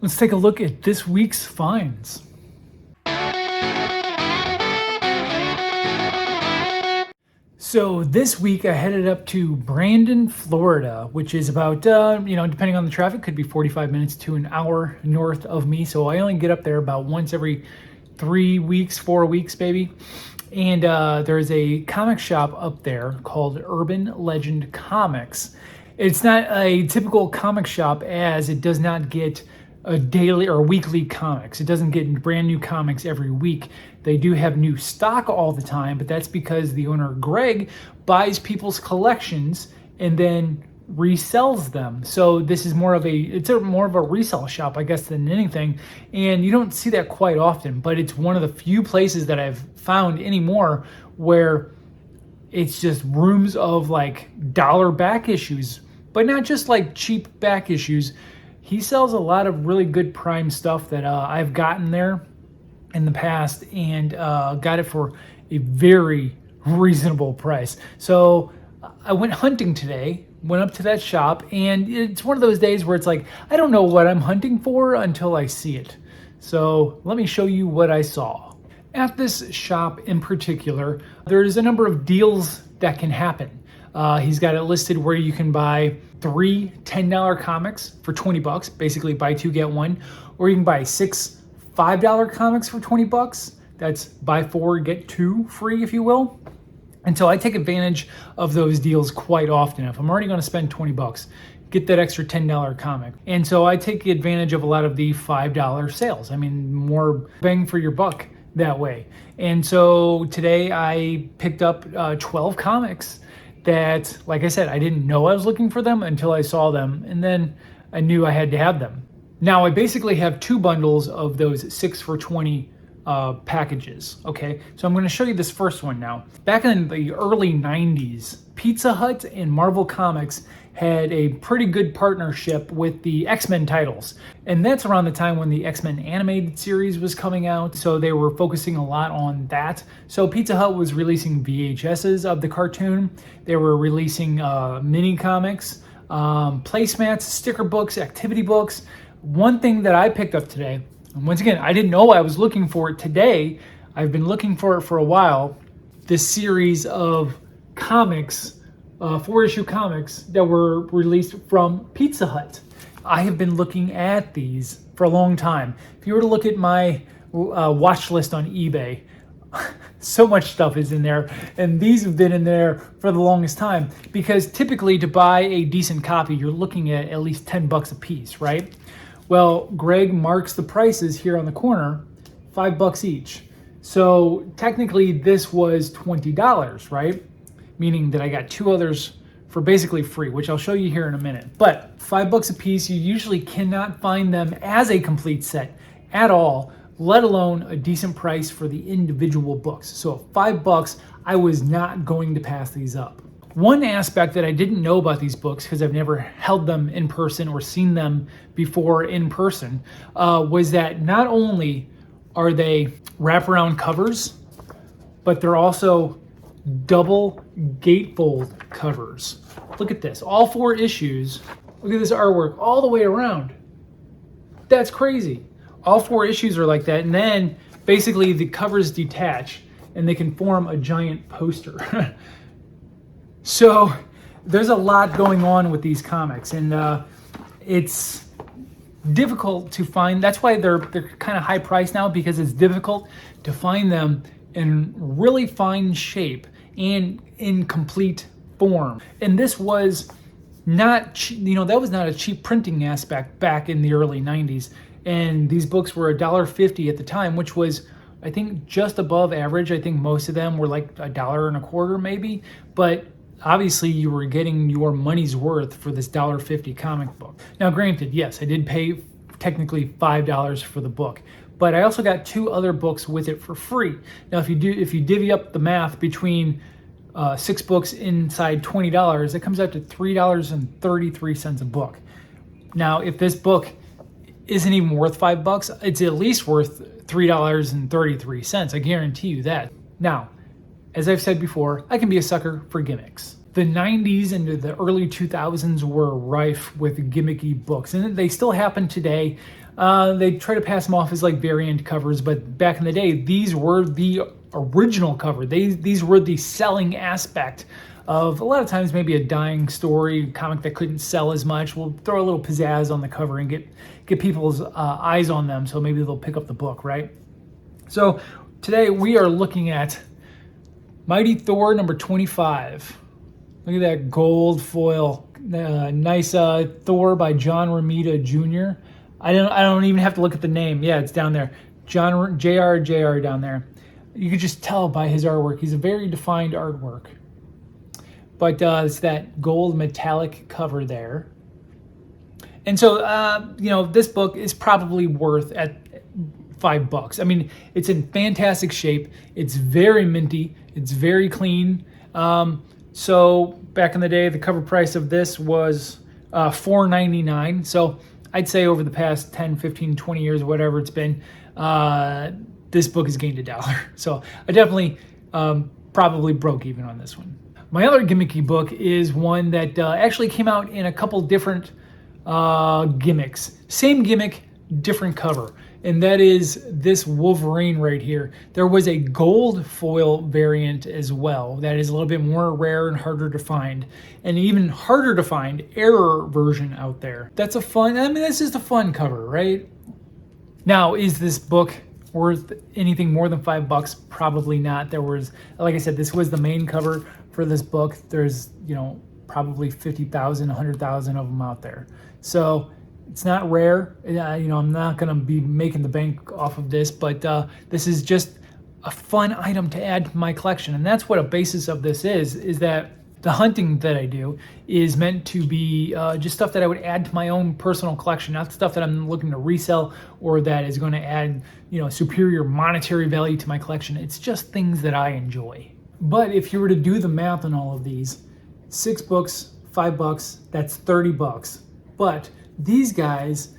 Let's take a look at this week's finds. So this week I headed up to Brandon, Florida, which is about, depending on the traffic, could be 45 minutes to an hour north of me. So I only get up there about once every 3 weeks, 4 weeks, maybe. And there's a comic shop up there called Urban Legend Comics. It's not a typical comic shop, as it does not get a daily or weekly comics. It doesn't get brand new comics every week. They do have new stock all the time, but that's because the owner, Greg, buys people's collections and then resells them. So this is more of a resale shop, I guess, than anything. And you don't see that quite often, but it's one of the few places that I've found anymore where it's just rooms of like dollar back issues, but not just like cheap back issues. He sells a lot of really good prime stuff that I've gotten there in the past and got it for a very reasonable price. So I went hunting today, went up to that shop, and it's one of those days where it's like, I don't know what I'm hunting for until I see it. So let me show you what I saw. At this shop in particular, there's a number of deals that can happen. He's got it listed where you can buy 3 $10 comics for $20, basically buy 2 get 1, or you can buy 6 $5 comics for $20. That's buy 4 get 2 free, if you will. And so I take advantage of those deals quite often. If I'm already going to spend $20, get that extra $10 comic. And so I take advantage of a lot of the $5 sales. I mean, more bang for your buck that way. And so today I picked up 12 comics that, like I said, I didn't know I was looking for them until I saw them, and then I knew I had to have them. Now I basically have 2 bundles of those 6 for $20 packages. Okay, so I'm going to show you this first one now. Back in the early 90s, Pizza Hut and Marvel Comics had a pretty good partnership with the X-Men titles. And that's around the time when the X-Men animated series was coming out. So they were focusing a lot on that. So Pizza Hut was releasing VHSs of the cartoon. They were releasing mini comics, placemats, sticker books, activity books. One thing that I picked up today, and once again, I didn't know I was looking for it today. I've been looking for it for a while. This series of comics, 4-issue comics that were released from Pizza Hut. I have been looking at these for a long time. If you were to look at my watch list on eBay, so much stuff is in there, and these have been in there for the longest time, because typically to buy a decent copy, you're looking at least $10 a piece, right? Well, Greg marks the prices here on the corner, $5 each. So technically this was $20, right? Meaning that I got 2 others for basically free, which I'll show you here in a minute. But $5 a piece, you usually cannot find them as a complete set at all, let alone a decent price for the individual books. So at $5, I was not going to pass these up. One aspect that I didn't know about these books, because I've never held them in person or seen them before in person, was that not only are they wraparound covers, but they're also double gatefold covers. Look at this, all 4 issues. Look at this artwork all the way around. That's crazy. All 4 issues are like that, and then basically the covers detach and they can form a giant poster. So there's a lot going on with these comics, and it's difficult to find. That's why they're kind of high priced now, because it's difficult to find them in really fine shape and in complete form. And this was not, that was not a cheap printing aspect back in the early 90s. And these books were $1.50 at the time, which was, I think, just above average. I think most of them were like $1.25 maybe, but obviously you were getting your money's worth for this $1.50 comic book. Now granted, yes, I did pay technically $5 for the book, but I also got 2 other books with it for free. Now if you divvy up the math between 6 books inside $20, it comes out to $3.33 a book. Now if this book isn't even worth $5, it's at least worth $3.33. I guarantee you that. Now, as I've said before, I can be a sucker for gimmicks. The 90s into the early 2000s were rife with gimmicky books, and they still happen today. They try to pass them off as like variant covers, but back in the day, these were the original cover. These were the selling aspect of a lot of times maybe a dying story, comic that couldn't sell as much. We'll throw a little pizzazz on the cover and get people's eyes on them, so maybe they'll pick up the book, right? So today we are looking at Mighty Thor number 25. Look at that gold foil, nice Thor by John Romita Jr. I don't even have to look at the name. Yeah, it's down there. J.R. down there. You could just tell by his artwork. He's a very defined artwork. But it's that gold metallic cover there. And so, this book is probably worth at $5. I mean, it's in fantastic shape. It's very minty. It's very clean. So back in the day, the cover price of this was $4.99. So I'd say over the past 10, 15, 20 years, whatever it's been, this book has gained $1. So I definitely probably broke even on this one. My other gimmicky book is one that actually came out in a couple different gimmicks. Same gimmick, different cover. And that is this Wolverine right here. There was a gold foil variant as well that is a little bit more rare and harder to find. And even harder to find error version out there. That's a fun, that's just a fun cover, right? Now, is this book worth anything more than $5? Probably not. There was, like I said, this was the main cover for this book. There's, probably 50,000, 100,000 of them out there. So it's not rare. I'm not going to be making the bank off of this, but this is just a fun item to add to my collection. And that's what a basis of this is that the hunting that I do is meant to be just stuff that I would add to my own personal collection, not stuff that I'm looking to resell or that is going to add, superior monetary value to my collection. It's just things that I enjoy. But if you were to do the math on all of these, 6 books, $5, that's $30. But these guys,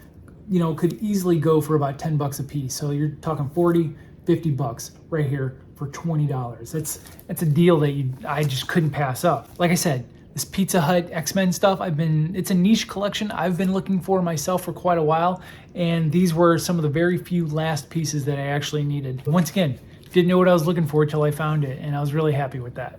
could easily go for about $10 a piece. So you're talking $40, $50 right here for $20. That's a deal that I just couldn't pass up. Like I said, this Pizza Hut X-Men stuff, it's a niche collection I've been looking for myself for quite a while, and these were some of the very few last pieces that I actually needed. Once again, didn't know what I was looking for until I found it, and I was really happy with that.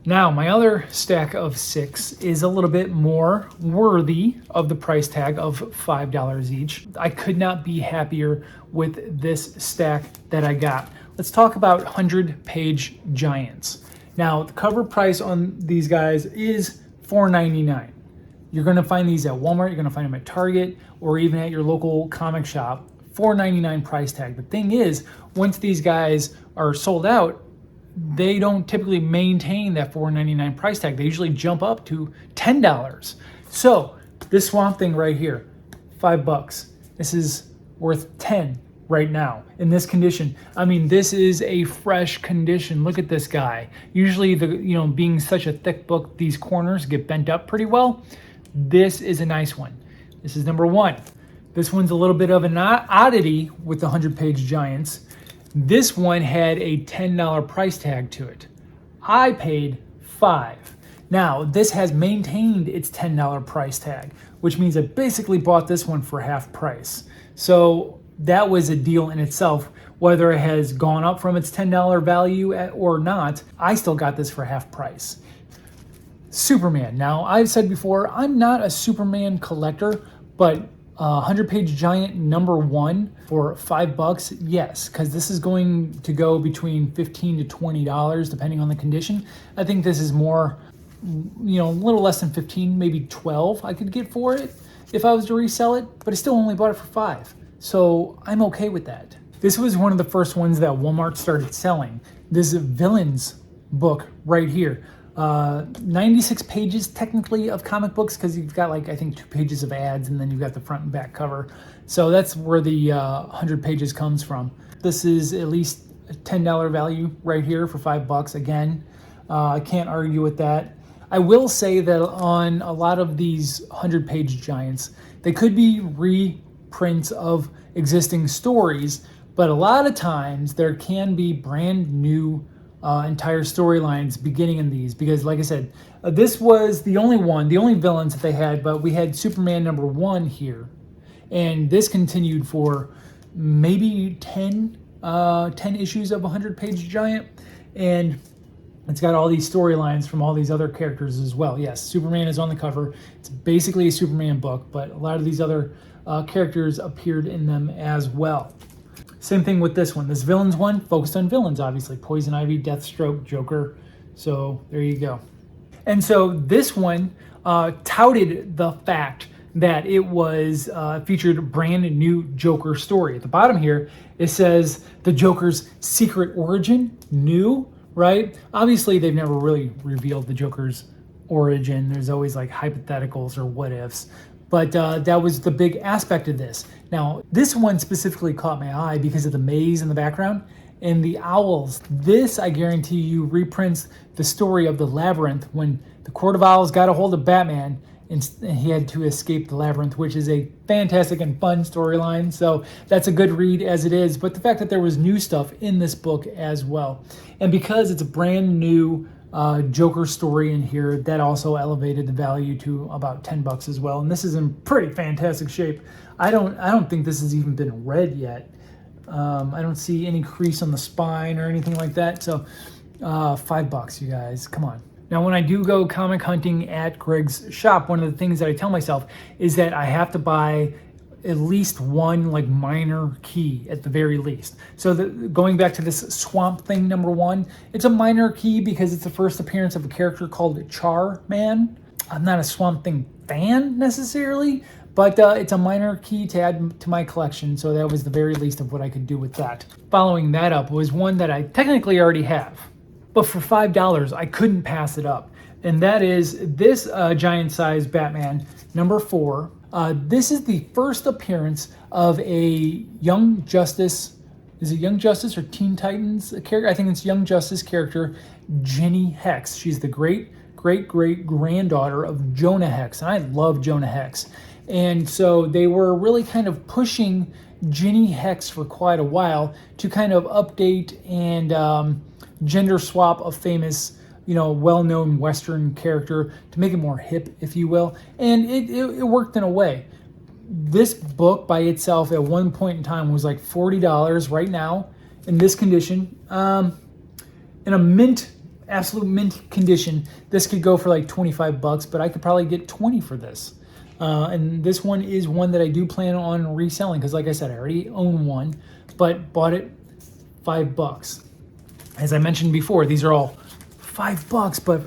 Now, my other stack of 6 is a little bit more worthy of the price tag of $5 each. I could not be happier with this stack that I got. Let's talk about 100-page giants. Now, the cover price on these guys is $4.99. You're going to find these at Walmart, you're going to find them at Target, or even at your local comic shop. $4.99 price tag. The thing is, once these guys are sold out, they don't typically maintain that $4.99 price tag. They usually jump up to $10. So this Swamp Thing right here, $5. This is worth $10 right now in this condition. This is a fresh condition. Look at this guy. Usually being such a thick book, these corners get bent up pretty well. This is a nice one. This is number 1. This one's a little bit of an oddity with the 100-page giants. This one had a $10 price tag to it. I paid $5. Now, this has maintained its $10 price tag, which means I basically bought this one for half price. So that was a deal in itself. Whether it has gone up from its $10 value or not, I still got this for half price. Superman. Now, I've said before, I'm not a Superman collector, but 100-page giant number 1 for $5, yes, because this is going to go between $15 to $20 depending on the condition. I think this is more, a little less than 15, maybe 12 I could get for it if I was to resell it, but I still only bought it for $5, so I'm okay with that. This was one of the first ones that Walmart started selling. This Villains book right here. 96 pages technically of comic books, because you've got I think 2 pages of ads, and then you've got the front and back cover. So that's where the 100 pages comes from. This is at least a $10 value right here for $5. Again, I can't argue with that. I will say that on a lot of these 100-page giants, they could be reprints of existing stories, but a lot of times there can be brand new entire storylines beginning in these, because like I said, this was the only villains that they had, but we had Superman #1 here, and this continued for maybe 10 issues of 100-page giant, and it's got all these storylines from all these other characters as well. Yes, Superman is on the cover. It's basically a Superman book, but a lot of these other characters appeared in them as well. Same thing with this one. This villains one focused on villains, obviously. Poison Ivy, Deathstroke, Joker. So there you go. And so this one touted the fact that it was featured a brand new Joker story. At the bottom here, it says the Joker's secret origin, new, right? Obviously, they've never really revealed the Joker's origin. There's always like hypotheticals or what ifs. But that was the big aspect of this. Now, this one specifically caught my eye because of the maze in the background and the owls. This, I guarantee you, reprints the story of the labyrinth when the Court of Owls got a hold of Batman and he had to escape the labyrinth, which is a fantastic and fun storyline. So that's a good read as it is. But the fact that there was new stuff in this book as well. And because it's a brand new Joker story in here, that also elevated the value to about $10 as well. And this is in pretty fantastic shape. I don't think this has even been read yet. I don't see any crease on the spine or anything like that. So $5, you guys, come on. Now, when I do go comic hunting at Greg's shop, one of the things that I tell myself is that I have to buy at least one like minor key at the very least. So going back to this Swamp Thing #1, it's a minor key because it's the first appearance of a character called Charman. I'm not a Swamp Thing fan necessarily, but it's a minor key to add to my collection. So that was the very least of what I could do with that. Following that up was one that I technically already have, but for $5, I couldn't pass it up. And that is this giant-sized Batman #4. This is the first appearance of a Young Justice. Is it Young Justice or Teen Titans character? I think it's Young Justice character, Ginny Hex. She's the great-great-great-granddaughter of Jonah Hex. And I love Jonah Hex. And so they were really kind of pushing Ginny Hex for quite a while to kind of update and gender swap a famous, well-known Western character to make it more hip, if you will. And it worked in a way. This book by itself at one point in time was like $40 right now in this condition. In a absolute mint condition, this could go for like $25, but I could probably get 20 for this. And this one is one that I do plan on reselling because, like I said, I already own one, but bought it $5. As I mentioned before, these are all $5, but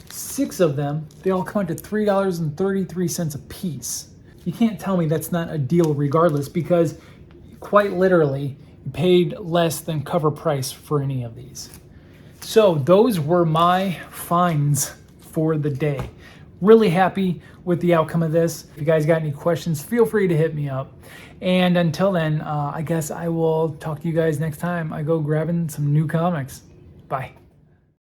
6 of them, they all come out to $3.33 a piece. You can't tell me that's not a deal regardless, because quite literally, you paid less than cover price for any of these. So those were my finds for the day. Really happy with the outcome of this. If you guys got any questions, feel free to hit me up. And until then, I guess I will talk to you guys next time I go grabbing some new comics. Bye.